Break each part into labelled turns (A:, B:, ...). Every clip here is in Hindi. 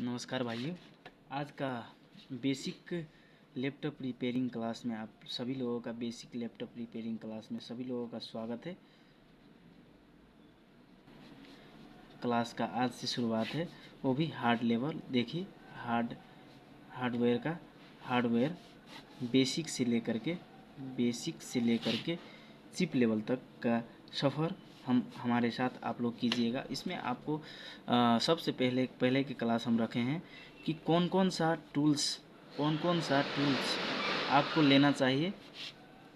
A: नमस्कार भाइयों। आज का बेसिक लैपटॉप रिपेयरिंग क्लास में आप सभी लोगों का बेसिक लैपटॉप रिपेयरिंग क्लास में सभी लोगों का स्वागत है। क्लास का आज से शुरुआत है, वो भी हार्ड लेवल। देखिए हार्डवेयर बेसिक से लेकर के चिप लेवल तक का सफ़र हम हमारे साथ आप लोग कीजिएगा। इसमें आपको सबसे पहले की क्लास हम रखे हैं कि कौन कौन सा टूल्स आपको लेना चाहिए।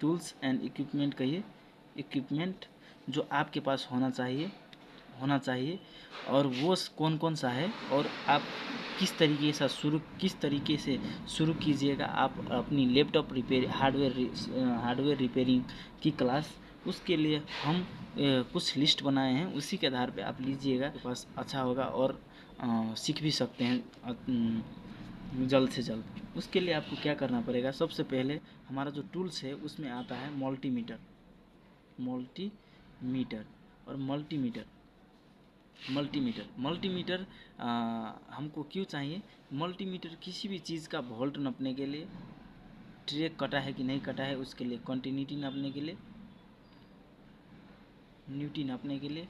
A: टूल्स एंड इक्विपमेंट कहिए, इक्विपमेंट जो आपके पास होना चाहिए और वो कौन कौन सा है, और आप किस तरीके से शुरू कीजिएगा आप अपनी लैपटॉप हार्डवेयर रिपेयरिंग की क्लास। उसके लिए हम कुछ लिस्ट बनाए हैं, उसी के आधार पे आप लीजिएगा, बस अच्छा होगा और सीख भी सकते हैं जल्द से जल्द। उसके लिए आपको क्या करना पड़ेगा, सबसे पहले हमारा जो टूल्स है उसमें आता है मल्टीमीटर और मल्टीमीटर हमको क्यों चाहिए। मल्टीमीटर किसी भी चीज़ का वोल्ट नापने के लिए, ट्रैक कटा है कि नहीं कटा है उसके लिए, कंटिन्यूटी नापने के लिए, न्यूटी नापने के लिए,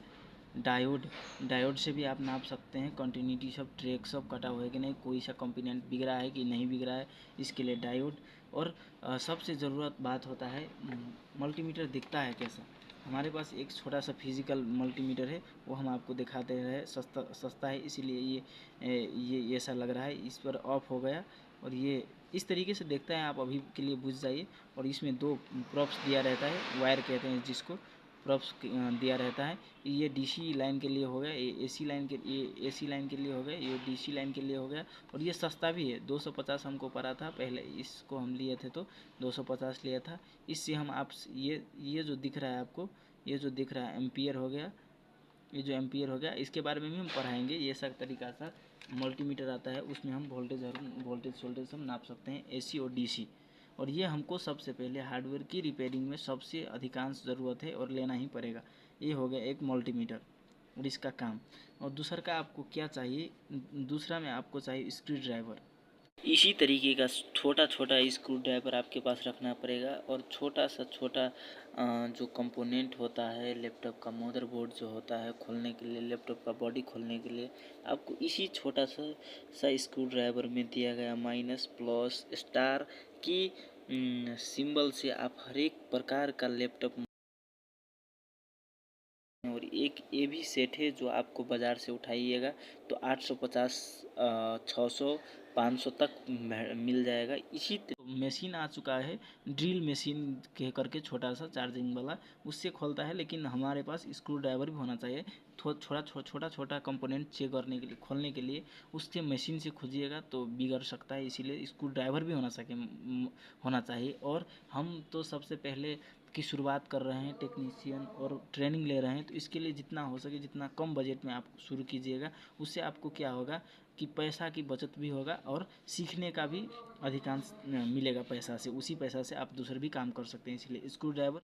A: डायोड से भी आप नाप सकते हैं कंटिन्यूटी, सब ट्रैक सब कटा हुआ है कि नहीं, कोई सा कंपोनेंट बिक रहा है कि नहीं बिक रहा है, इसके लिए डायोड। और सबसे ज़रूरत बात होता है मल्टीमीटर दिखता है कैसा। हमारे पास एक छोटा सा फिजिकल मल्टीमीटर है, वो हम आपको दिखाते हैं। सस्ता है, इसीलिए ये ऐसा लग रहा है। इस पर ऑफ हो गया और ये इस तरीके से देखता है, आप अभी के लिए बुझ जाइए। और इसमें दो प्रॉप्स दिया रहता है, वायर कहते हैं जिसको, प्रॉप्स दिया रहता है। ये डीसी लाइन के लिए हो गया, ये एसी लाइन के लिए हो गया, ये डीसी लाइन के लिए हो गया। और ये सस्ता भी है, 250 हमको पड़ा था पहले, इसको हम लिए थे तो 250 लिया था। इससे हम आप ये जो दिख रहा है आपको, ये जो दिख रहा है एम्पियर हो गया, ये जो एम्पियर हो गया, इसके बारे में भी हम पढ़ाएंगे। ये सब तरीका सा मल्टीमीटर आता है, उसमें हम वोल्टेज हम नाप सकते हैं, एसी और डीसी। और ये हमको सबसे पहले हार्डवेयर की रिपेयरिंग में सबसे अधिकांश ज़रूरत है और लेना ही पड़ेगा। ये हो गया एक मल्टीमीटर और इसका काम। और दूसरा का आपको क्या चाहिए, दूसरा में आपको चाहिए स्क्रू ड्राइवर। इसी तरीके का छोटा छोटा स्क्रू ड्राइवर आपके पास रखना पड़ेगा। और छोटा जो कंपोनेंट होता है लैपटॉप का, मदरबोर्ड जो होता है खोलने के लिए, लैपटॉप का बॉडी खोलने के लिए, आपको इसी छोटा सा स्क्रू ड्राइवर में दिया गया माइनस प्लस स्टार की सिंबल से आप हर एक प्रकार का लैपटॉप। और एक ये भी सेट है जो आपको बाज़ार से उठाइएगा तो 850 600 500 तक मिल जाएगा। इसी मशीन आ चुका है, ड्रिल मशीन कह करके, छोटा सा चार्जिंग वाला, उससे खोलता है। लेकिन हमारे पास स्क्रू ड्राइवर भी होना चाहिए, छोटा कंपोनेंट चेक करने के लिए, खोलने के लिए उससे मशीन से खोजिएगा तो बिगड़ सकता है, इसीलिए स्क्रू ड्राइवर भी होना चाहिए। और हम तो सबसे पहले की शुरुआत कर रहे हैं, टेक्नीशियन और ट्रेनिंग ले रहे हैं, तो इसके लिए जितना हो सके, जितना कम बजट में आप शुरू कीजिएगा, उससे आपको क्या होगा कि पैसा की बचत भी होगा और सीखने का भी अधिकांश मिलेगा पैसा से। उसी पैसा से आप दूसरे भी काम कर सकते हैं। इसलिए स्क्रू ड्राइवर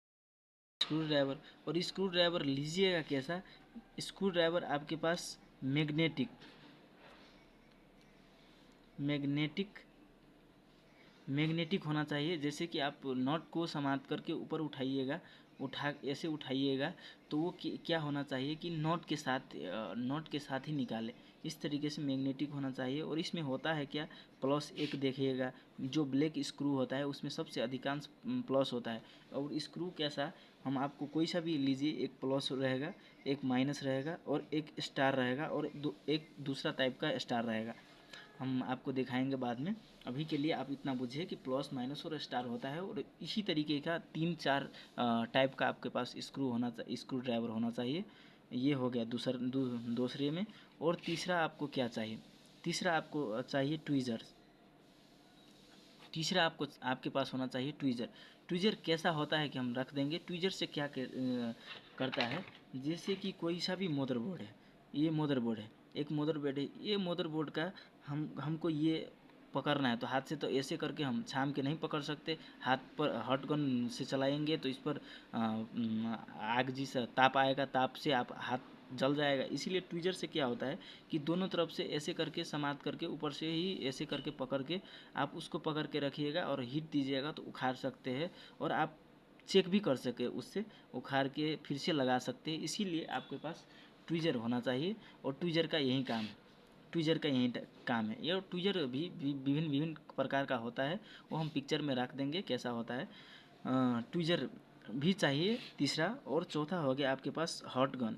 A: लीजिएगा कैसा। स्क्रू ड्राइवर आपके पास मैग्नेटिक होना चाहिए। जैसे कि आप नट को समात करके ऊपर ऐसे उठाइएगा तो वो क्या होना चाहिए कि नट के साथ ही निकाले, इस तरीके से मैग्नेटिक होना चाहिए। और इसमें होता है क्या, प्लस एक देखिएगा, जो ब्लैक स्क्रू होता है उसमें सबसे अधिकांश प्लस होता है। और स्क्रू कैसा, हम आपको कोई सा भी लीजिए, एक प्लस रहेगा, एक माइनस रहेगा और एक स्टार रहेगा, और एक दूसरा टाइप का स्टार रहेगा, हम आपको दिखाएंगे बाद में। अभी के लिए आप इतना बुझिए कि प्लस माइनस और स्टार होता है। और इसी तरीके का 3-4 टाइप का आपके पास स्क्रू ड्राइवर होना चाहिए। ये हो गया दूसरे में। और तीसरा आपको क्या चाहिए, तीसरा आपको चाहिए ट्वीज़र। तीसरा आपके पास होना चाहिए ट्वीज़र। ट्वीज़र कैसा होता है कि हम रख देंगे। ट्वीज़र से क्या करता है, जैसे कि कोई सा भी मदरबोर्ड है, ये मदरबोर्ड है, एक मदरबोर्ड है, ये मदरबोर्ड का हमको ये पकड़ना है तो हाथ से तो ऐसे करके हम छाम के नहीं पकड़ सकते। हाथ पर हॉट गन से चलाएंगे तो इस पर आग जैसा ताप आएगा, ताप से आप हाथ जल जाएगा। इसीलिए ट्विजर से क्या होता है कि दोनों तरफ से ऐसे करके समात करके ऊपर से ही ऐसे करके पकड़ के आप उसको पकड़ के रखिएगा और हीट दीजिएगा तो उखाड़ सकते हैं, और आप चेक भी कर सके उससे उखाड़ के फिर से लगा सकते हैं। इसीलिए आपके पास ट्विजर होना चाहिए, और ट्विजर का यही काम है, ट्विजर का यही काम है। ये ट्विजर भी विभिन्न विभिन्न प्रकार का होता है, वो हम पिक्चर में रख देंगे कैसा होता है। ट्विजर भी चाहिए तीसरा। और चौथा हो गया आपके पास hot gun.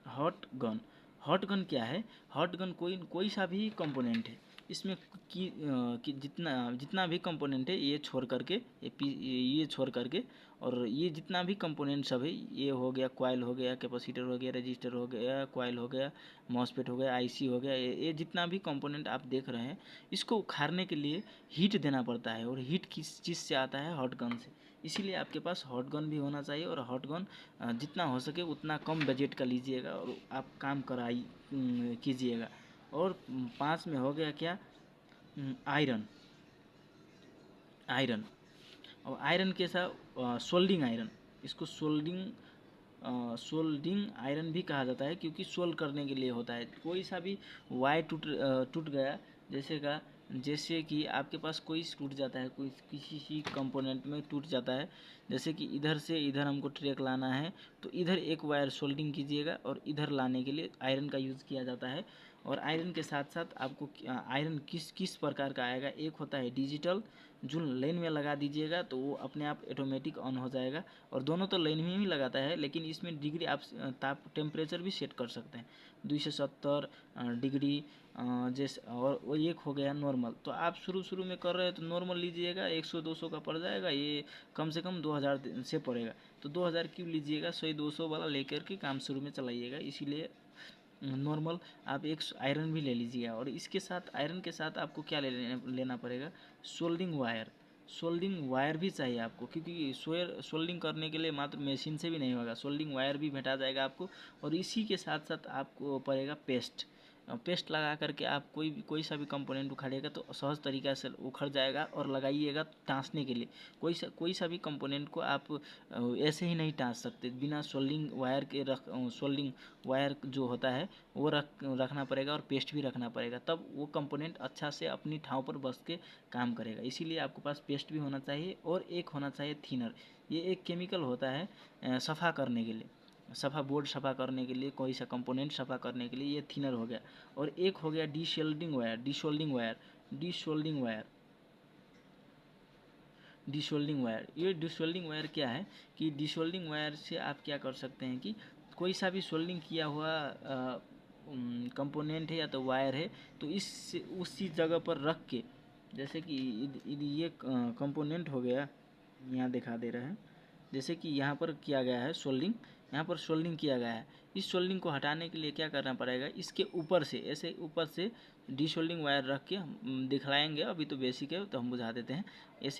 A: Hot gun, hot gun क्या है? हॉट गन कोई कोई सा भी कंपोनेंट है, इसमें कि जितना जितना भी कंपोनेंट है ये छोड़ करके ये छोड़ करके, और ये जितना भी कंपोनेंट सब है, ये हो गया कॉइल हो गया, कैपेसिटर हो गया, रजिस्टर हो गया, कॉइल हो गया, मॉसफेट हो गया, आईसी हो गया, ये जितना भी कंपोनेंट आप देख रहे हैं, इसको उखाड़ने के लिए हीट देना पड़ता है, और हीट किस चीज़ से आता है? हॉट गन से। इसीलिए आपके पास हॉट गन भी होना चाहिए, और हॉट गन जितना हो सके उतना कम बजट का लीजिएगा और आप काम कीजिएगा। और 5 में हो गया क्या? आयरन। आयरन, और आयरन कैसा? Soldering iron. इसको सोल्डिंग आयरन भी कहा जाता है, क्योंकि सोल्ड करने के लिए होता है। कोई सा भी वायर टूट गया, जैसे कि आपके पास कोई टूट जाता है, कोई किसी कंपोनेंट में टूट जाता है, जैसे कि इधर से इधर हमको ट्रैक लाना है, तो इधर एक वायर सोल्डिंग कीजिएगा, और इधर लाने के लिए आयरन का यूज़ किया जाता है। और आयरन के साथ साथ आपको आयरन किस किस प्रकार का आएगा? एक होता है डिजिटल, जो लाइन में लगा दीजिएगा तो वो अपने आप ऑटोमेटिक ऑन हो जाएगा, और दोनों तो लाइन में ही लगाता है, लेकिन इसमें डिग्री आप टेम्परेचर भी सेट कर सकते हैं 270 डिग्री जैसे। और वो एक हो गया नॉर्मल, तो आप शुरू में कर रहे हैं तो नॉर्मल लीजिएगा, 100-200 का पड़ जाएगा, ये कम से कम 2000 से पड़ेगा। तो 2000 क्यों लीजिएगा? 100-200 वाला लेकर के काम शुरू में चलाइएगा। इसीलिए नॉर्मल आप एक आयरन भी ले लीजिएगा। और इसके साथ आयरन के साथ आपको क्या लेना पड़ेगा? Soldering wire. सोल्डिंग वायर भी चाहिए आपको, क्योंकि सोल्डिंग करने के लिए मात्र मशीन से भी नहीं होगा, सोल्डिंग वायर भी भेटा जाएगा आपको। और इसी के साथ साथ आपको पड़ेगा पेस्ट। पेस्ट लगा करके आप कोई सा भी कंपोनेंट उखाड़िएगा तो सहज तरीक़ा से उखड़ जाएगा, और लगाइएगा टाँसने के लिए। कोई सा भी कंपोनेंट को आप ऐसे ही नहीं टाँस सकते बिना सोल्डिंग वायर के। सोल्डिंग वायर जो होता है वो रखना पड़ेगा, और पेस्ट भी रखना पड़ेगा, तब वो कंपोनेंट अच्छा से अपनी ठाव पर बस के काम करेगा। इसीलिए आपके पास पेस्ट भी होना चाहिए, और एक होना चाहिए थिनर। ये एक केमिकल होता है सफ़ा करने के लिए, बोर्ड सफ़ा करने के लिए, कोई सा कंपोनेंट सफ़ा करने के लिए, ये थिनर हो गया। और एक हो गया डीशोल्डिंग वायर। ये डिसोल्डिंग वायर क्या है कि डिसोल्डिंग वायर से आप क्या कर सकते हैं कि कोई सा भी सोल्डिंग किया हुआ कंपोनेंट है या तो वायर है, तो उसी जगह पर रख के, जैसे कि ये कंपोनेंट हो गया, यहाँ दिखा दे रहे हैं, जैसे कि यहाँ पर किया गया है सोल्डिंग, यहाँ पर सोल्डिंग किया गया है। इस सोल्डिंग को हटाने के लिए क्या करना पड़ेगा? इसके ऊपर से ऐसे ऊपर से डिसोल्डिंग वायर रख के हम दिखलाएंगे, अभी तो बेसिक है तो हम बुझा देते हैं। ऐसे